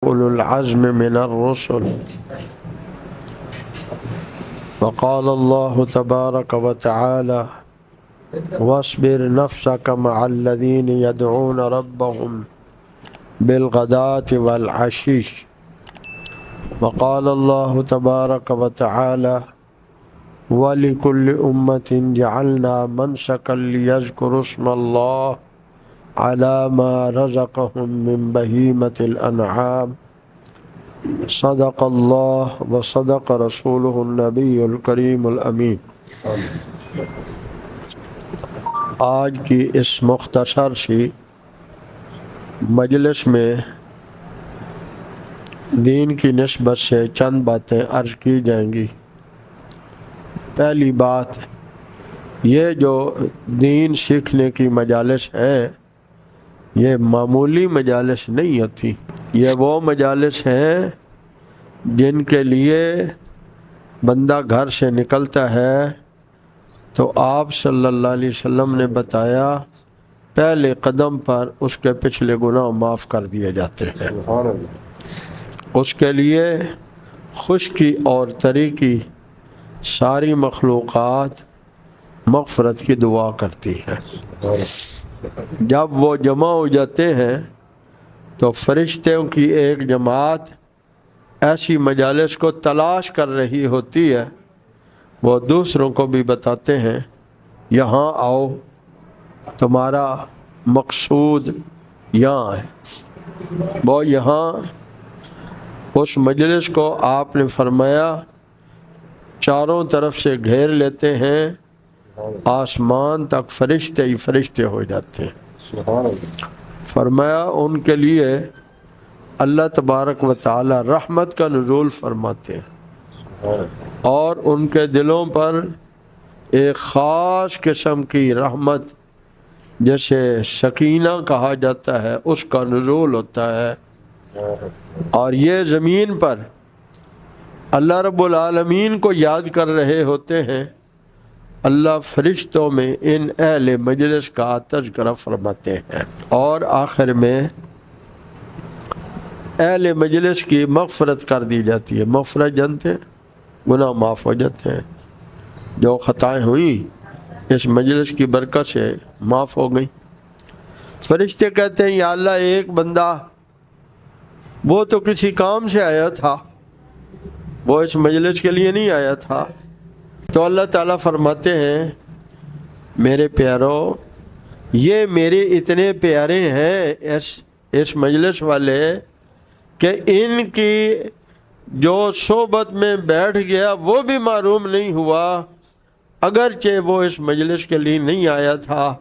أولو العزم من الرسل. وقال الله تبارك وتعالى واصبر نفسك مع الذين يدعون ربهم بالغداة والعشي. وقال الله تبارك وتعالى ولكل أمة جعلنا منسكا ليذكروا اسم الله على ما رزقهم من بهيمة الأنعام. صدق الله وصدق رسوله النبي الكريم الأمين. آج کی اس مختصر سی مجلس میں دین کی نسبت سے چند باتیں عرض کی جائیں گی۔ پہلی بات یہ جو دین سیکھنے کی مجالس ہیں یہ معمولی مجالس نہیں ہوتی، یہ وہ مجالس ہیں جن کے لیے بندہ گھر سے نکلتا ہے تو آپ صلی اللہ علیہ وسلم نے بتایا پہلے قدم پر اس کے پچھلے گناہ معاف کر دیے جاتے ہیں۔ اس کے لیے خشکی اور تری کی ساری مخلوقات مغفرت کی دعا کرتی ہیں۔ جب وہ جمع ہو جاتے ہیں تو فرشتوں کی ایک جماعت ایسی مجالس کو تلاش کر رہی ہوتی ہے، وہ دوسروں کو بھی بتاتے ہیں یہاں آؤ، تمہارا مقصود یہاں ہے۔ وہ یہاں اس مجلس کو آپ نے فرمایا چاروں طرف سے گھیر لیتے ہیں، آسمان تک فرشتے ہی فرشتے ہو جاتے ہیں۔ فرمایا ان کے لیے اللہ تبارک و تعالی رحمت کا نزول فرماتے ہیں اور ان کے دلوں پر ایک خاص قسم کی رحمت جیسے سکینہ کہا جاتا ہے اس کا نزول ہوتا ہے، اور یہ زمین پر اللہ رب العالمین کو یاد کر رہے ہوتے ہیں۔ اللہ فرشتوں میں ان اہل مجلس کا تذکرہ فرماتے ہیں، اور آخر میں اہل مجلس کی مغفرت کر دی جاتی ہے۔ مغفرت جانتے ہیں، گناہ معاف ہو جاتے ہیں، جو خطائیں ہوئیں اس مجلس کی برکت سے معاف ہو گئی۔ فرشتے کہتے ہیں یا اللہ ایک بندہ وہ تو کسی کام سے آیا تھا، وہ اس مجلس کے لیے نہیں آیا تھا، تو اللہ تعالیٰ فرماتے ہیں میرے پیارو یہ میرے اتنے پیارے ہیں اس مجلس والے کہ ان کی جو صحبت میں بیٹھ گیا وہ بھی معروم نہیں ہوا، اگرچہ وہ اس مجلس کے لیے نہیں آیا تھا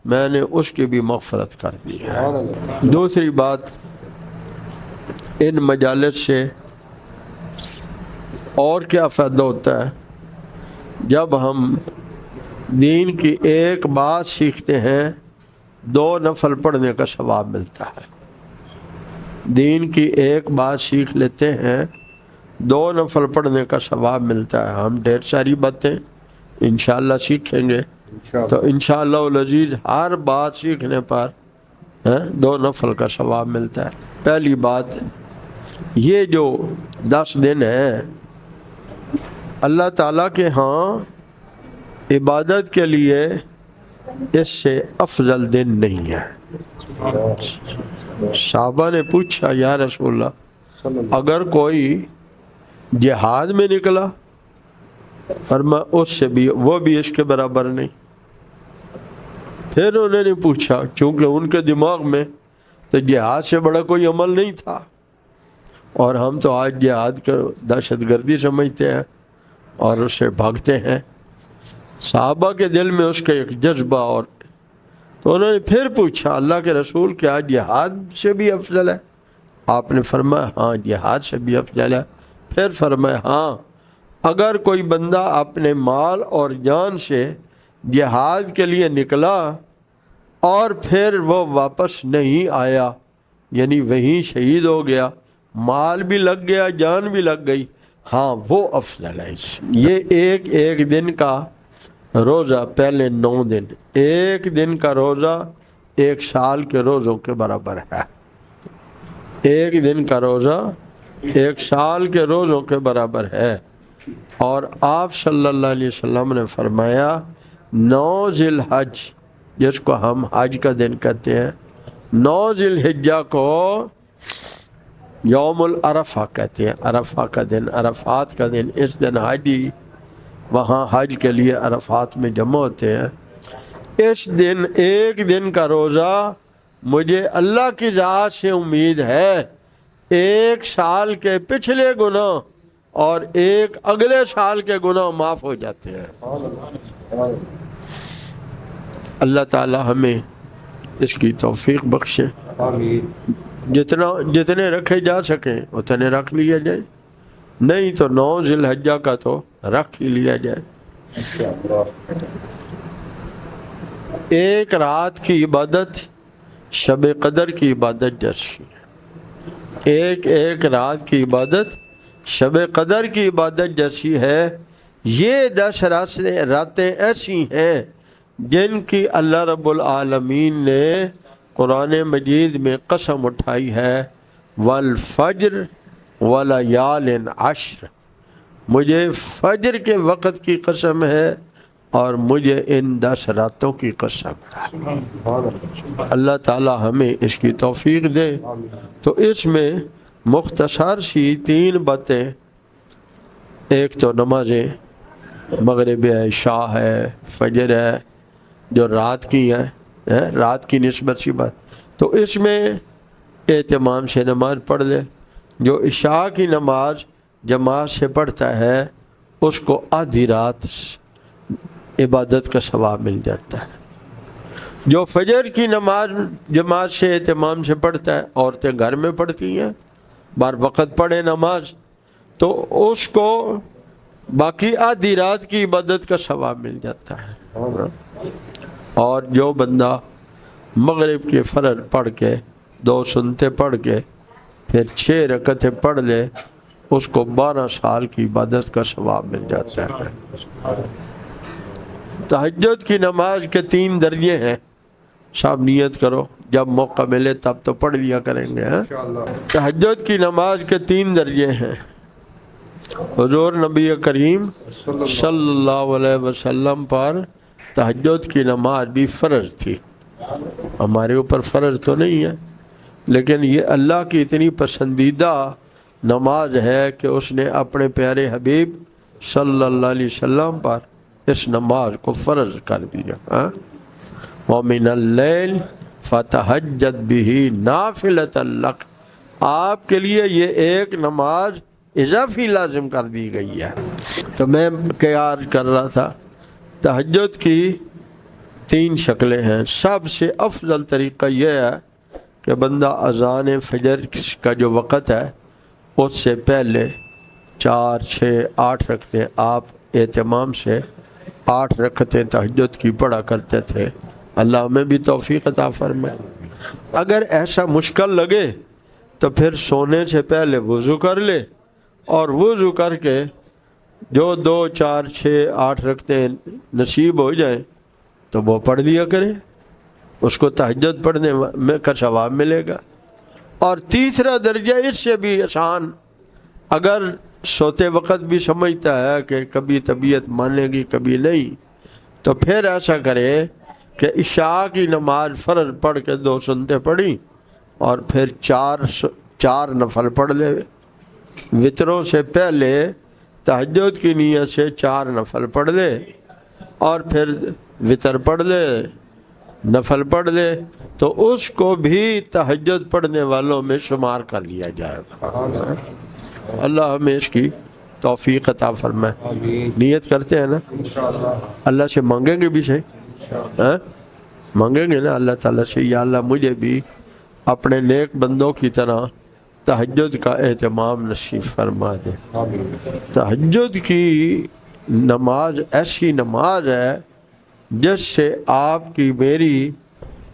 میں نے اس کی بھی مغفرت کر دی ہے۔ دوسری بات ان مجالس سے اور کیا فائدہ ہوتا ہے؟ جب ہم دین کی ایک بات سیکھتے ہیں 2 نفل پڑھنے کا ثواب ملتا ہے۔ دین کی ایک بات سیکھ لیتے ہیں 2 نفل پڑھنے کا ثواب ملتا ہے۔ ہم ڈھیر ساری باتیں انشاءاللہ سیکھیں گے تو انشاءاللہ العزیز ہر بات سیکھنے پر 2 نفل کا ثواب ملتا ہے۔ پہلی بات یہ جو 10 دن ہیں اللہ تعالیٰ کے ہاں عبادت کے لیے اس سے افضل دن نہیں ہے۔ صحابہ نے پوچھا یا رسول اللہ اگر کوئی جہاد میں نکلا، فرمایا اس سے بھی وہ بھی اس کے برابر نہیں۔ پھر انہوں نے پوچھا چونکہ ان کے دماغ میں تو جہاد سے بڑا کوئی عمل نہیں تھا، اور ہم تو آج جہاد کو دہشت گردی سمجھتے ہیں اور اس سے بھاگتے ہیں۔ صحابہ کے دل میں اس کا ایک جذبہ، اور تو انہوں نے پھر پوچھا اللہ کے رسول کیا جہاد سے بھی افضل ہے؟ آپ نے فرمایا ہاں جہاد سے بھی افضل ہے۔ پھر فرمایا ہاں اگر کوئی بندہ اپنے مال اور جان سے جہاد کے لیے نکلا اور پھر وہ واپس نہیں آیا، یعنی وہیں شہید ہو گیا، مال بھی لگ گیا جان بھی لگ گئی، ہاں وہ افضل ہے۔ یہ ایک دن کا روزہ، پہلے 9 دن، ایک دن کا روزہ 1 سال کے روزوں کے برابر ہے۔ ایک دن کا روزہ 1 سال کے روزوں کے برابر ہے۔ اور آپ صلی اللہ علیہ وسلم نے فرمایا 9 ذی الحج، جس کو ہم حج کا دن کہتے ہیں، 9 ذی الحجہ کو یوم العرفہ کہتے ہیں، عرفہ کا دن، عرفات کا دن۔ اس دن حاجی وہاں حج کے لیے عرفات میں جمع ہوتے ہیں۔ اس دن ایک دن کا روزہ مجھے اللہ کی ذات سے امید ہے 1 سال کے پچھلے گناہ اور ایک اگلے سال کے گناہ معاف ہو جاتے ہیں۔ اللہ تعالی ہمیں اس کی توفیق بخشے۔ جتنے رکھے جا سکیں اتنے رکھ لیا جائے، نہیں تو 9 ذی الحجہ کا تو رکھ ہی لیا جائے۔ ایک رات کی عبادت شب قدر کی عبادت جیسی ہے، ایک رات کی عبادت شب قدر کی عبادت جیسی ہے۔ یہ 10 راتیں ایسی ہیں جن کی اللہ رب العالمین نے قرآن مجید میں قسم اٹھائی ہے، والفجر ولیال عشر، مجھے فجر کے وقت کی قسم ہے اور مجھے ان 10 راتوں کی قسم ہے۔ اللہ تعالی ہمیں اس کی توفیق دے۔ تو اس میں مختصر سی 3 باتیں، ایک تو نمازیں، مغرب ہے، عشاء ہے، فجر ہے، جو رات کی ہیں، رات کی نسبت سی بات، تو اس میں اہتمام سے نماز پڑھ لے۔ جو عشاء کی نماز جماعت سے پڑھتا ہے اس کو آدھی رات عبادت کا ثواب مل جاتا ہے۔ جو فجر کی نماز جماعت سے اہتمام سے پڑھتا ہے، عورتیں گھر میں پڑھتی ہیں، بار وقت پڑھے نماز، تو اس کو باقی آدھی رات کی عبادت کا ثواب مل جاتا ہے۔ اور جو بندہ مغرب کے فرض پڑھ کے 2 سنتے پڑھ کے پھر 6 رکعتیں پڑھ لے، اس کو 12 سال کی عبادت کا ثواب مل جاتا ہے۔ تہجد کی نماز کے 3 درجے ہیں، سب نیت کرو، جب موقع ملے تب تو پڑھ لیا کریں گے۔ تہجد کی نماز کے 3 درجے ہیں۔ حضور نبی کریم صلی اللہ علیہ وسلم پر تہجد کی نماز بھی فرض تھی، ہمارے اوپر فرض تو نہیں ہے، لیکن یہ اللہ کی اتنی پسندیدہ نماز ہے کہ اس نے اپنے پیارے حبیب صلی اللہ علیہ وسلم پر اس نماز کو فرض کر دیا۔ وَمِنَ اللَّيْلِ فَتَهَجَّدْ بِهِ نَافِلَةً لَكَ، آپ کے لیے یہ ایک نماز اضافی لازم کر دی گئی ہے۔ تو میں قیار کر رہا تھا، تہجد کی 3 شکلیں ہیں۔ سب سے افضل طریقہ یہ ہے کہ بندہ اذان فجر کا جو وقت ہے اس سے پہلے 4 6 8 رکعتیں، آپ اہتمام سے 8 رکعتیں تہجد کی پڑھا کرتے تھے۔ اللہ ہمیں بھی توفیق عطا فرمائے۔ اگر ایسا مشکل لگے تو پھر سونے سے پہلے وضو کر لے، اور وضو کر کے جو 2 4 6 8 رکعتیں نصیب ہو جائیں تو وہ پڑھ لیا کرے، اس کو تہجد پڑھنے میں کا ثواب ملے گا۔ اور تیسرا درجہ اس سے بھی آسان، اگر سوتے وقت بھی سمجھتا ہے کہ کبھی طبیعت مانے گی کبھی نہیں، تو پھر ایسا کرے کہ عشاء کی نماز فرض پڑھ کے 2 سنتے پڑھی اور پھر 4 نفل پڑھ لے، وطروں سے پہلے تہجد کی نیت سے 4 نفل پڑھ لے اور پھر وطر پڑھ لے، نفل پڑھ لے، تو اس کو بھی تہجد پڑھنے والوں میں شمار کر لیا جائے گا۔ اللہ ہمیں اس کی توفیق عطا فرمائے۔ نیت کرتے ہیں نا، اللہ سے مانگیں گے بھی صحیح، مانگیں گے نا اللہ تعالیٰ سے، یا اللہ مجھے بھی اپنے نیک بندوں کی طرح تہجد کا اہتمام نصیب فرما دے۔ تہجد کی نماز ایسی نماز ہے جس سے آپ کی میری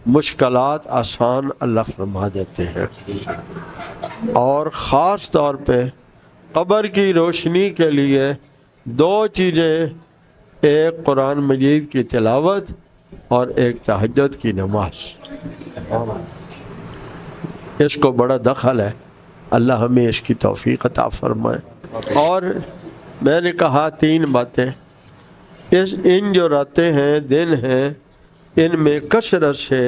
مشکلات آسان اللہ فرما دیتے ہیں، اور خاص طور پہ قبر کی روشنی کے لیے 2 چیزیں، ایک قرآن مجید کی تلاوت اور ایک تہجد کی نماز، اس کو بڑا دخل ہے۔ اللہ ہمیں اس کی توفیق عطا فرمائے۔ اور میں نے کہا 3 باتیں، ان جو راتیں ہیں، دن ہیں، ان میں کثرت سے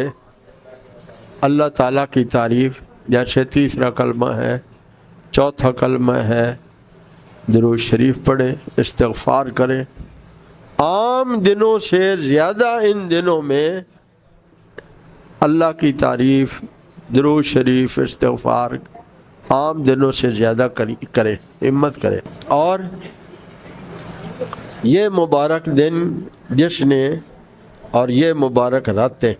اللہ تعالیٰ کی تعریف، جیسے تیسرا کلمہ ہے، چوتھا کلمہ ہے، درود شریف پڑھیں، استغفار کریں۔ عام دنوں سے زیادہ ان دنوں میں اللہ کی تعریف، درود شریف، استغفار عام دنوں سے زیادہ کرے، ہمت کرے۔ اور یہ مبارک دن جس نے، اور یہ مبارک راتیں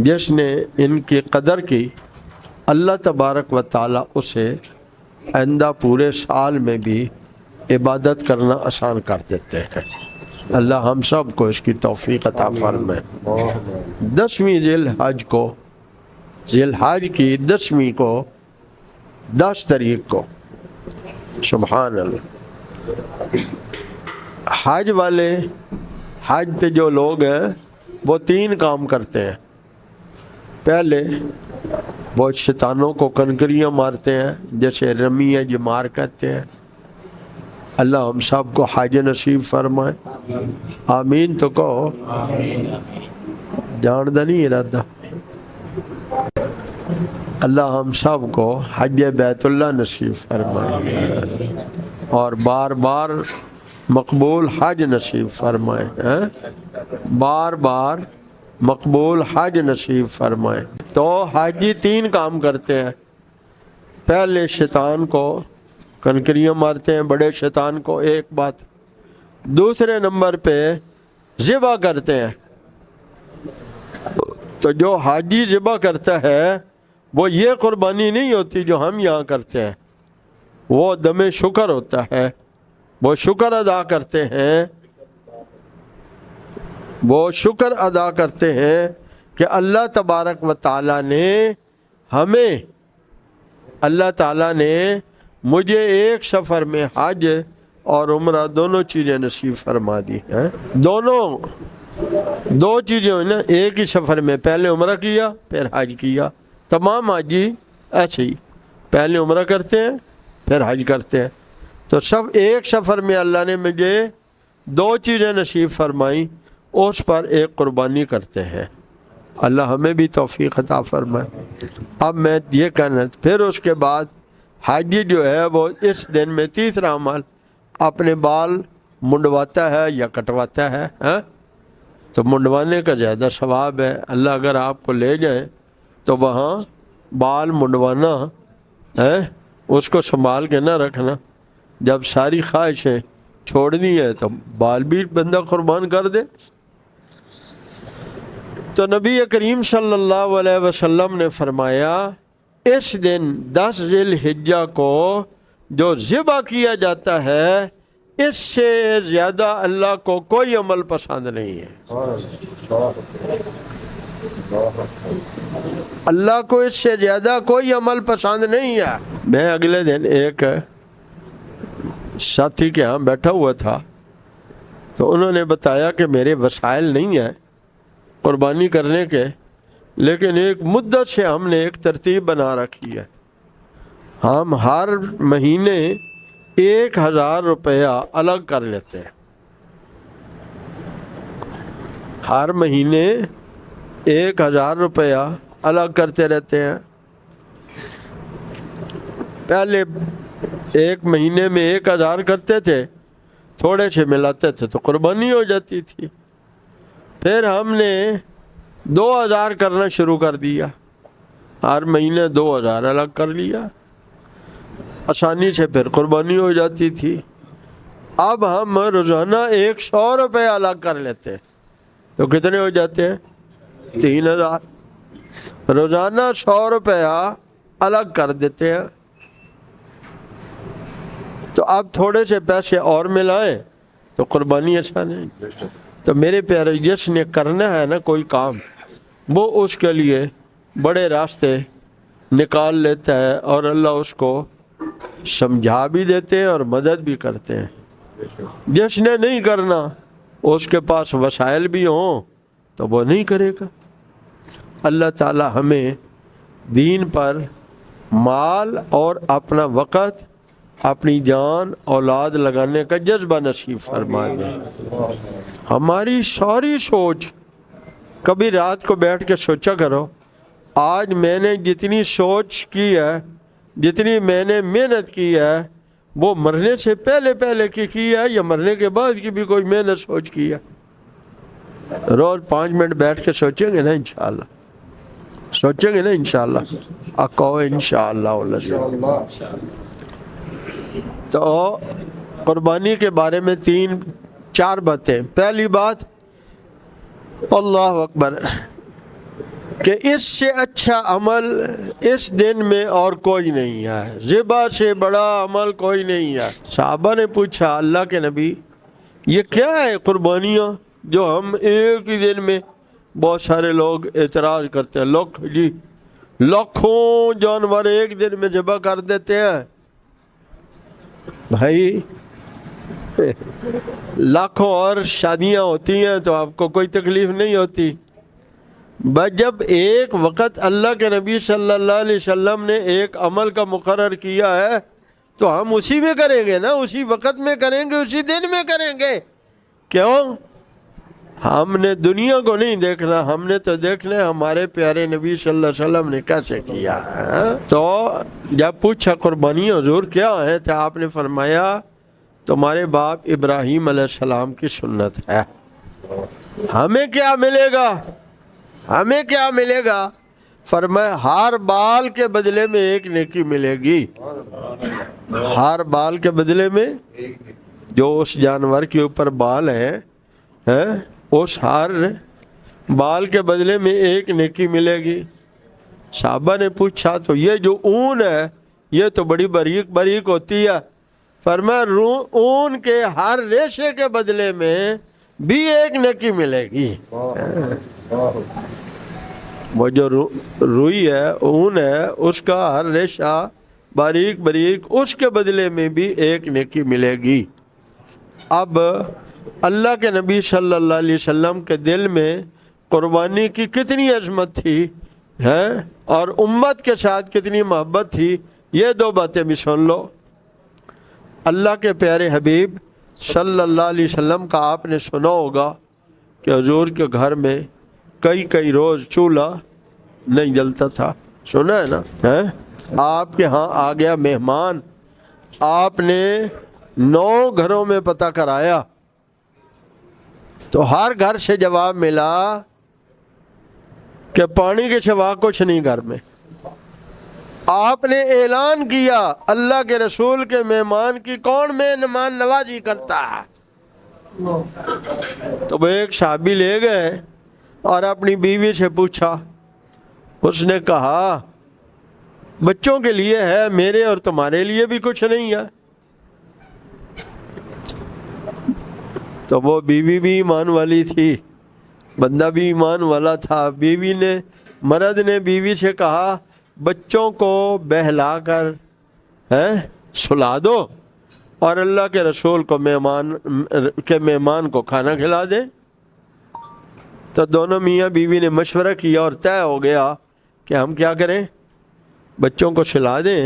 جس نے ان کی قدر کی، اللہ تبارک و تعالیٰ اسے آئندہ پورے سال میں بھی عبادت کرنا آسان کر دیتے ہیں۔ اللہ ہم سب کو اس کی توفیق عطا فرمائے۔ 10ویں ذی الحج کو، ذی الحج کی 10ویں کو، 10 تاریخ کو، سبحان اللہ، حج والے، حج پہ جو لوگ ہیں وہ 3 کام کرتے ہیں۔ پہلے وہ شیطانوں کو کنکریاں مارتے ہیں، جیسے رمی جمار کہتے ہیں۔ اللہ ہم سب کو حج نصیب فرمائے، آمین تو کہو، جاندہ نہیں ارادہ۔ اللہ ہم سب کو حج بیت اللہ نصیب فرمائے اور بار بار مقبول حج نصیب فرمائے، بار بار مقبول حج نصیب فرمائے۔ تو حاجی 3 کام کرتے ہیں۔ پہلے شیطان کو کنکریاں مارتے ہیں، بڑے شیطان کو، ایک بات۔ دوسرے نمبر پہ ذبح کرتے ہیں۔ تو جو حاجی ذبح کرتا ہے وہ یہ قربانی نہیں ہوتی جو ہم یہاں کرتے ہیں، وہ دم شکر ہوتا ہے، وہ شکر ادا کرتے ہیں، وہ شکر ادا کرتے ہیں کہ اللہ تبارک و تعالیٰ نے ہمیں، اللہ تعالیٰ نے مجھے ایک سفر میں حج اور عمرہ دونوں چیزیں نصیب فرما دی ہیں۔ دو چیزیں ہوئی نا، ایک ہی سفر میں، پہلے عمرہ کیا پھر حج کیا۔ تمام حاجی ایسے ہی پہلے عمرہ کرتے ہیں پھر حج کرتے ہیں۔ تو سب ایک سفر میں اللہ نے مجھے 2 چیزیں نصیب فرمائیں، اس پر ایک قربانی کرتے ہیں۔ اللہ ہمیں بھی توفیق عطا فرمائے۔ اب میں یہ کہنا، پھر اس کے بعد حاجی جو ہے وہ اس دن میں تیسرا عمل اپنے بال منڈواتا ہے یا کٹواتا ہے، تو منڈوانے کا زیادہ ثواب ہے۔ اللہ اگر آپ کو لے جائیں تو وہاں بال منڈوانا ہے، اس کو سنبھال کے نہ رکھنا، جب ساری خواہشیں چھوڑنی ہے تو بال بھی بندہ قربان کر دے۔ تو نبی کریم صلی اللہ علیہ وسلم نے فرمایا اس دن 10 ذی الحجہ کو جو ذبح کیا جاتا ہے، اس سے زیادہ اللہ کو کوئی عمل پسند نہیں ہے۔ اللہ کو اس سے زیادہ کوئی عمل پسند نہیں ہے۔ میں اگلے دن ایک ساتھی کے ہاں بیٹھا ہوا تھا، تو انہوں نے بتایا کہ میرے وسائل نہیں ہیں قربانی کرنے کے، لیکن ایک مدت سے ہم نے ایک ترتیب بنا رکھی ہے، ہم ہر مہینے 1000 روپیہ الگ کر لیتے ہیں، ہر مہینے 1000 روپیہ الگ کرتے رہتے ہیں۔ پہلے ایک مہینے میں 1000 کرتے تھے، تھوڑے سے ملاتے تھے تو قربانی ہو جاتی تھی۔ پھر ہم نے 2000 کرنا شروع کر دیا، ہر مہینے 2000 الگ کر لیا، آسانی سے پھر قربانی ہو جاتی تھی۔ اب ہم روزانہ 100 روپے الگ کر لیتے ہیں، تو کتنے ہو جاتے ہیں؟ 3000۔ روزانہ 100 روپیہ الگ کر دیتے ہیں، تو اب تھوڑے سے پیسے اور ملائیں تو قربانی آسان ہے۔ تو میرے پیارے، جس نے کرنا ہے نا کوئی کام، وہ اس کے لیے بڑے راستے نکال لیتا ہے، اور اللہ اس کو سمجھا بھی دیتے ہیں اور مدد بھی کرتے ہیں۔ جس نے نہیں کرنا، اس کے پاس وسائل بھی ہوں تو وہ نہیں کرے گا۔ اللہ تعالی ہمیں دین پر مال اور اپنا وقت، اپنی جان، اولاد لگانے کا جذبہ نصیب فرما دے۔ ہماری ساری سوچ، کبھی رات کو بیٹھ کے سوچا کرو، آج میں نے جتنی سوچ کی ہے، جتنی میں نے محنت کی ہے، وہ مرنے سے پہلے کی ہے یا مرنے کے بعد کی بھی کوئی محنت سوچ کی ہے؟ روز 5 منٹ بیٹھ کے سوچیں گے نا انشاءاللہ، سوچیں گے نا انشاءاللہ، کہو انشاءاللہ۔ تو قربانی کے بارے میں 3-4 باتیں۔ پہلی بات، اللہ اکبر، کہ اس سے اچھا عمل اس دن میں اور کوئی نہیں ہے، ذبح سے بڑا عمل کوئی نہیں ہے۔ صحابہ نے پوچھا اللہ کے نبی یہ کیا ہے قربانیاں جو ہم ایک ہی دن میں، بہت سارے لوگ اعتراض کرتے ہیں، لاکھوں جانور ایک دن میں ذبح کر دیتے ہیں۔ بھائی لاکھوں اور شادیاں ہوتی ہیں تو آپ کو کوئی تکلیف نہیں ہوتی، بس جب ایک وقت اللہ کے نبی صلی اللہ علیہ وسلم نے ایک عمل کا مقرر کیا ہے تو ہم اسی میں کریں گے نا، اسی وقت میں کریں گے، اسی دن میں کریں گے۔ کیوں؟ ہم نے دنیا کو نہیں دیکھنا، ہم نے تو دیکھنا ہے ہمارے پیارے نبی صلی اللہ علیہ وسلم نے کیسے کیا ہے۔ تو جب پوچھا قربانی حضور کیا ہے تو آپ نے فرمایا تمہارے باپ ابراہیم علیہ السلام کی سنت ہے۔ ہمیں کیا ملے گا؟ ہمیں کیا ملے گا؟ فرمایا ہر بال کے بدلے میں ایک نیکی ملے گی، ہر بال کے بدلے میں، جو اس جانور کے اوپر بال ہیں اس ہر بال کے بدلے میں ایک نیکی ملے گی۔ صحابہ نے پوچھا تو یہ جو اون ہے یہ تو بڑی باریک ہوتی ہے، فرمایا اون کے ہر ریشے کے بدلے میں بھی ایک نیکی ملے گی۔ وہ جو روئی ہے، اون ہے، اس کا ہر ریشہ باریک اس کے بدلے میں بھی ایک نیکی ملے گی۔ اب اللہ کے نبی صلی اللہ علیہ وسلم کے دل میں قربانی کی کتنی عظمت تھی اور امت کے ساتھ کتنی محبت تھی، یہ 2 باتیں بھی سن لو۔ اللہ کے پیارے حبیب صلی اللہ علیہ وسلم کا آپ نے سنا ہوگا کہ حضور کے گھر میں کئی روز چولہا نہیں جلتا تھا، سنا ہے نا؟ آپ کے ہاں آ گیا مہمان، آپ نے 9 گھروں میں پتہ کرایا تو ہر گھر سے جواب ملا کہ پانی کے سوا کچھ نہیں گھر میں۔ آپ نے اعلان کیا اللہ کے رسول کے مہمان کی کون مہمان نوازی کرتا ہے؟ تو وہ ایک صحابی لے گئے اور اپنی بیوی سے پوچھا، اس نے کہا بچوں کے لیے ہے، میرے اور تمہارے لیے بھی کچھ نہیں ہے۔ تو وہ بیوی بھی ایمان والی تھی، بندہ بھی ایمان والا تھا۔ مرد نے بیوی سے کہا بچوں کو بہلا کر سلا دو اور اللہ کے رسول کو مہمان کو کھانا کھلا دیں۔ تو دونوں میاں بیوی نے مشورہ کیا اور طے ہو گیا کہ ہم کیا کریں، بچوں کو سلا دیں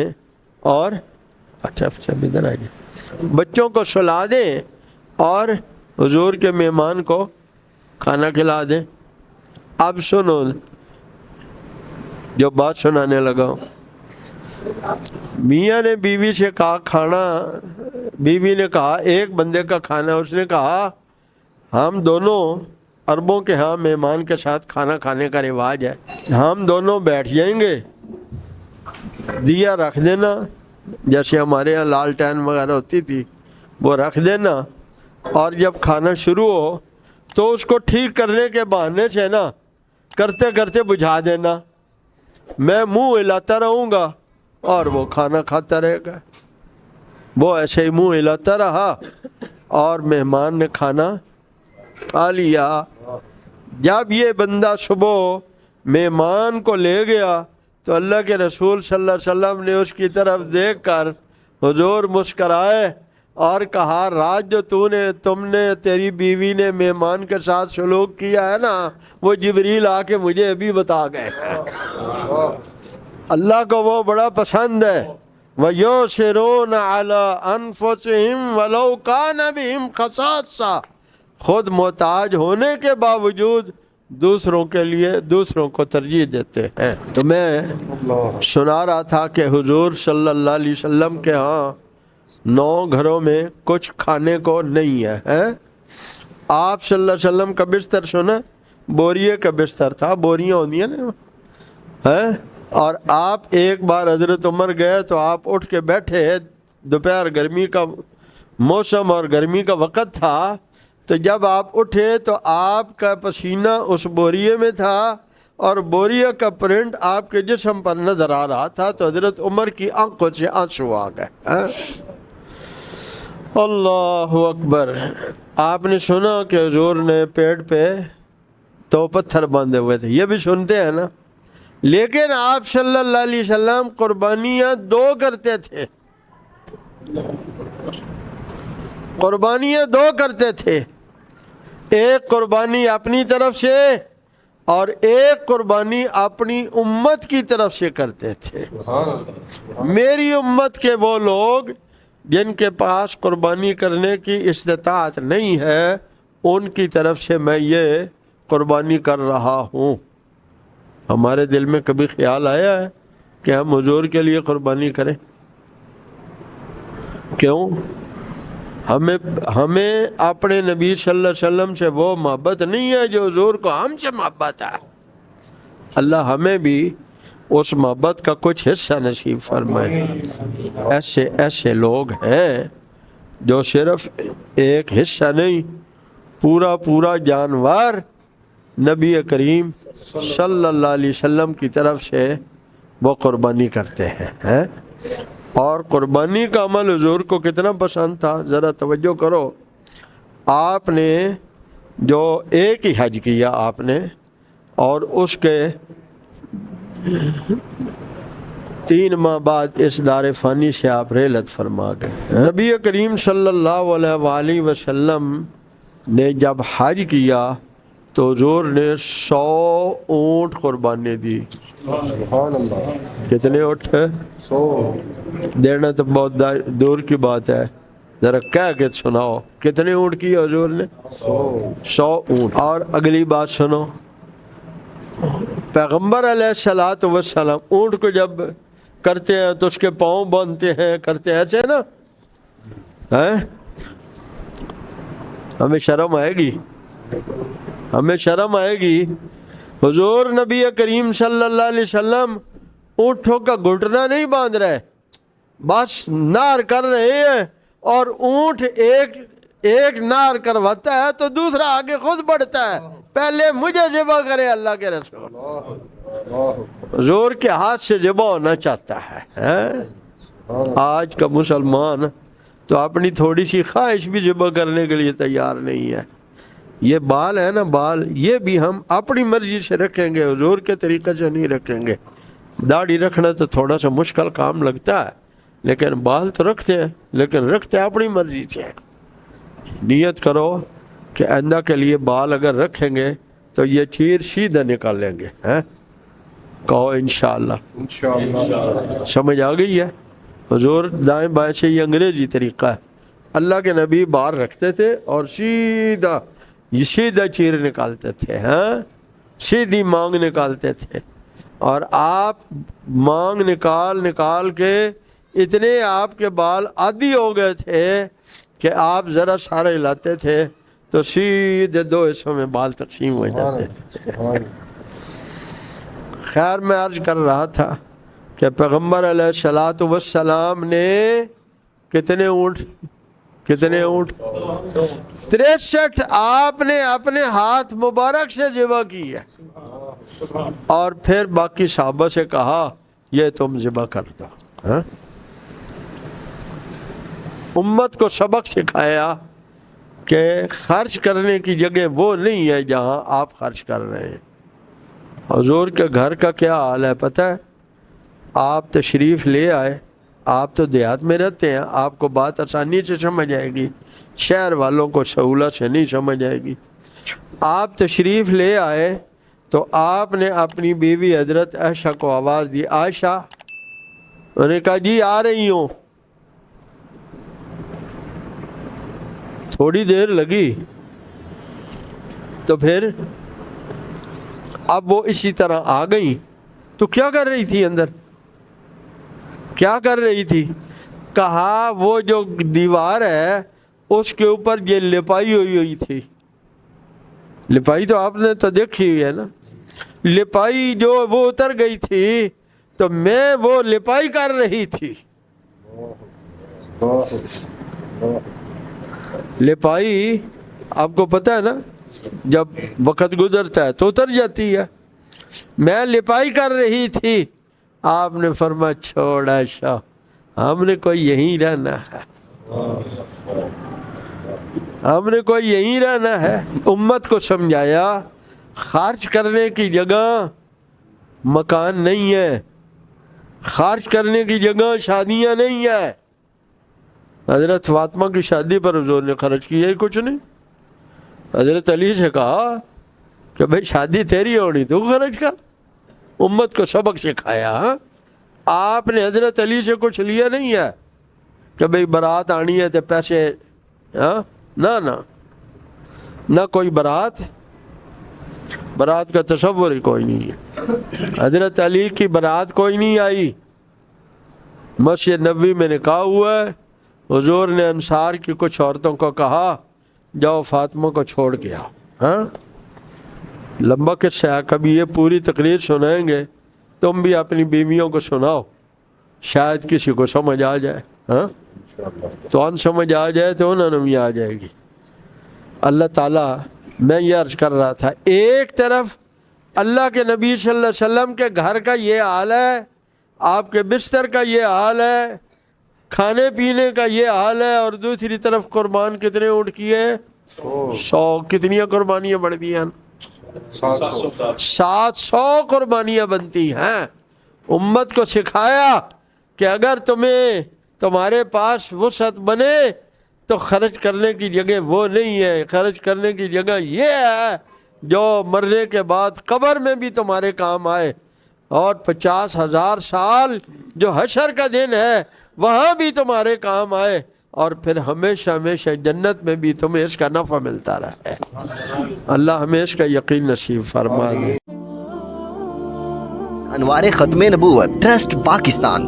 اور ادھر آئیے، بچوں کو سلا دیں اور حضور کے مہمان کو کھانا کھلا دیں۔ اب سنو جو بات سنانے لگا ہوں۔ میاں نے بیوی سے کہا بیوی نے کہا ایک بندے کا کھانا، اس نے کہا ہم دونوں عربوں کے ہاں مہمان کے ساتھ کھانا کھانے کا رواج ہے، ہم دونوں بیٹھ جائیں گے، دیا رکھ دینا، جیسے ہمارے ہاں لالٹین وغیرہ ہوتی تھی وہ رکھ دینا، اور جب کھانا شروع ہو تو اس کو ٹھیک کرنے کے بہانے سے نا کرتے کرتے بجھا دینا، میں منہ ہلاتا رہوں گا اور وہ کھانا کھاتا رہے گا۔ وہ ایسے ہی منہ ہلاتا رہا اور مہمان نے کھانا کھا لیا۔ جب یہ بندہ صبح مہمان کو لے گیا تو اللہ کے رسول صلی اللہ علیہ وسلم نے اس کی طرف دیکھ کر حضور مسکرائے اور کہا رات جو تم نے تیری بیوی نے مہمان کے ساتھ سلوک کیا ہے نا، وہ جبریل آ کے مجھے ابھی بتا گئے ہیں۔ اللہ کو وہ بڑا پسند ہے. وَيُؤْثِرُونَ عَلَىٰ أَنفُسِهِمْ وَلَوْ كَانَ بِهِمْ خَصَاصَةٌ. خود محتاج ہونے کے باوجود دوسروں کے لیے دوسروں کو ترجیح دیتے ہیں. تو میں سنا رہا تھا کہ حضور صلی اللہ علیہ وسلم کے ہاں 9 گھروں میں کچھ کھانے کو نہیں ہے. آپ صلی اللہ علیہ وسلم کا بستر سنا، بوریے کا بستر تھا، بوریاں ہوتی ہیں نا. اور آپ ایک بار حضرت عمر گئے تو آپ اٹھ کے بیٹھے، دوپہر گرمی کا موسم اور گرمی کا وقت تھا، تو جب آپ اٹھے تو آپ کا پسینہ اس بوریے میں تھا اور بوریے کا پرنٹ آپ کے جسم پر نظر آ رہا تھا. تو حضرت عمر کی آنکھوں سے آنسو آ گئے. اللہ اکبر. آپ نے سنا کہ حضور نے پیٹ پہ تو پتھر باندھے ہوئے تھے، یہ بھی سنتے ہیں نا. لیکن آپ صلی اللہ علیہ وسلم قربانیاں 2 کرتے تھے. قربانیاں 2 کرتے تھے. ایک قربانی اپنی طرف سے اور ایک قربانی اپنی امت کی طرف سے کرتے تھے. میری امت کے وہ لوگ جن کے پاس قربانی کرنے کی استطاعت نہیں ہے، ان کی طرف سے میں یہ قربانی کر رہا ہوں. ہمارے دل میں کبھی خیال آیا ہے کہ ہم حضور کے لیے قربانی کریں؟ کیوں؟ ہمیں اپنے نبی صلی اللہ علیہ وسلم سے وہ محبت نہیں ہے جو حضور کو ہم سے محبت ہے. اللہ ہمیں بھی اس محبت کا کچھ حصہ نصیب فرمائے. ایسے لوگ ہیں جو صرف ایک حصہ نہیں، پورا جانور نبی کریم صلی اللہ علیہ وسلم کی طرف سے وہ قربانی کرتے ہیں. اور قربانی کا عمل حضور کو کتنا پسند تھا، ذرا توجہ کرو. آپ نے جو ایک ہی حج کیا آپ نے، اور اس کے 3 ماہ بعد اس دار فانی سے آپ رحلت فرما گئے. نبی کریم صلی اللہ علیہ وآلہ وسلم نے جب حج کیا تو حضور نے 100 اونٹ قربانی دی. سبحان اللہ. کتنے اونٹ ہے؟ 100. دینا تو بہت دور کی بات ہے، ذرا کہہ کے سناؤ کتنے اونٹ کی حضور نے؟ 100 اونٹ. اور اگلی بات سنو، پیغمبر علیہ الصلوۃ والسلام اونٹ کو جب کرتے ہیں تو اس کے پاؤں باندھتے ہیں، کرتے ہیں ایسے نا. ہمیں شرم آئے گی، ہمیں شرم آئے گی. حضور نبی کریم صلی اللہ علیہ وسلم اونٹوں کا گھٹنا نہیں باندھ رہے، بس نار کر رہے ہیں، اور اونٹ ایک نار کرواتا ہے تو دوسرا آگے خود بڑھتا ہے. پہلے مجھے ذبح کرے اللہ کے رسول. حضور کے ہاتھ سے ذبح ہونا چاہتا ہے. آج کا مسلمان تو اپنی تھوڑی سی خواہش بھی ذبح کرنے کے لیے تیار نہیں ہے. یہ بال ہے نا، بال یہ بھی ہم اپنی مرضی سے رکھیں گے، حضور کے طریقے سے نہیں رکھیں گے. داڑھی رکھنا تو تھوڑا سا مشکل کام لگتا ہے، لیکن بال تو رکھتے ہیں، لیکن رکھتے اپنی مرضی سے. نیت کرو کہ آئندہ کے لیے بال اگر رکھیں گے تو یہ چیر سیدھا نکالیں گے. کہو انشاءاللہ. سمجھ آ گئی ہے؟ حضور دائیں بائیں سے یہ انگریزی طریقہ ہے. اللہ کے نبی بال رکھتے تھے اور سیدھا چیر نکالتے تھے. سیدھی مانگ نکالتے تھے. اور آپ مانگ نکال کے اتنے آپ کے بال عادی ہو گئے تھے کہ آپ ذرا سارے ہلاتے تھے تو سیدھے 2 حصوں میں بال تقسیم ہو جاتے تھے. خیر میں عرض کر رہا تھا کہ پیغمبر علیہ الصلوۃ والسلام نے کتنے اونٹ 63 آپ نے اپنے ہاتھ مبارک سے ذبح کی ہے. اور پھر باقی صحابہ سے کہا یہ تم ذبح کر دو. امت کو سبق سکھایا کہ خرچ کرنے کی جگہ وہ نہیں ہے جہاں آپ خرچ کر رہے ہیں. حضور کے گھر کا کیا حال ہے پتہ ہے؟ آپ تشریف لے آئے، آپ تو دیہات میں رہتے ہیں، آپ کو بات آسانی سے سمجھ آئے گی، شہر والوں کو سہولت سے نہیں سمجھ آئے گی. آپ تشریف لے آئے تو آپ نے اپنی بیوی حضرت عائشہ کو آواز دی، عائشہ، انہوں نے کہا جی آ رہی ہوں۔ تھوڑی دیر لگی تو پھر اب وہ اسی طرح آ گئی۔ تو کیا کر رہی تھی اندر؟ کیا کر رہی تھی؟ کہا وہ جو دیوار ہے اس کے اوپر یہ لپائی ہوئی تھی۔ لپائی تو آپ نے تو دیکھی ہوئی ہے نا، لپائی جو وہ اتر گئی تھی تو میں وہ لپائی کر رہی تھی۔ لپائی آپ کو پتہ ہے نا، جب وقت گزرتا ہے تو اتر جاتی ہے، میں لپائی کر رہی تھی۔ آپ نے فرمایا چھوڑ عائشہ، ہم نے کوئی یہیں رہنا ہے، ہم نے کوئی یہیں رہنا ہے۔ امت کو سمجھایا خرچ کرنے کی جگہ مکان نہیں ہے، خرچ کرنے کی جگہ شادیاں نہیں ہے۔ حضرت فاطمہ کی شادی پر حضور نے خرچ کیا ہی کچھ نہیں۔ حضرت علی سے کہا کہ بھئی شادی تیری ہونی تو خرچ کر، امت کو سبق سکھایا۔ آپ نے حضرت علی سے کچھ لیا نہیں ہے کہ بھئی برات آنی ہے تو پیسے، نہ کوئی برات کا تصور ہی کوئی نہیں ہے۔ حضرت علی کی برات کوئی نہیں آئی، مسجد نبوی میں نکاح ہوا ہے، حضور نے انصار کی کچھ عورتوں کو کہا جاؤ فاطمہ کو چھوڑ کے آؤ۔ لمبا قصہ ہے، کبھی یہ پوری تقریر سنائیں گے، تم بھی اپنی بیویوں کو سناؤ، شاید کسی کو سمجھ آ جائے۔ تو ان سمجھ آ جائے تو انہوں نے بھی آ جائے گی۔ اللہ تعالیٰ، میں یہ عرض کر رہا تھا، ایک طرف اللہ کے نبی صلی اللہ علیہ وسلم کے گھر کا یہ حال ہے، آپ کے بستر کا یہ حال ہے، کھانے پینے کا یہ حال ہے، اور دوسری طرف قربان کتنے اونٹ کیے؟ 100۔ کتنی قربانیاں بڑھتی ہیں؟ 700 قربانیاں بنتی ہیں۔ امت کو سکھایا کہ اگر تمہارے پاس وسعت بنے تو خرچ کرنے کی جگہ وہ نہیں ہے، خرچ کرنے کی جگہ یہ ہے جو مرنے کے بعد قبر میں بھی تمہارے کام آئے، اور 50,000 سال جو حشر کا دن ہے وہاں بھی تمہارے کام آئے، اور پھر ہمیشہ ہمیشہ جنت میں بھی تمہیں اس کا نفع ملتا رہے۔ اللہ ہمیں اس کا یقین نصیب فرما دے۔ انوار ختم نبوت ٹرسٹ پاکستان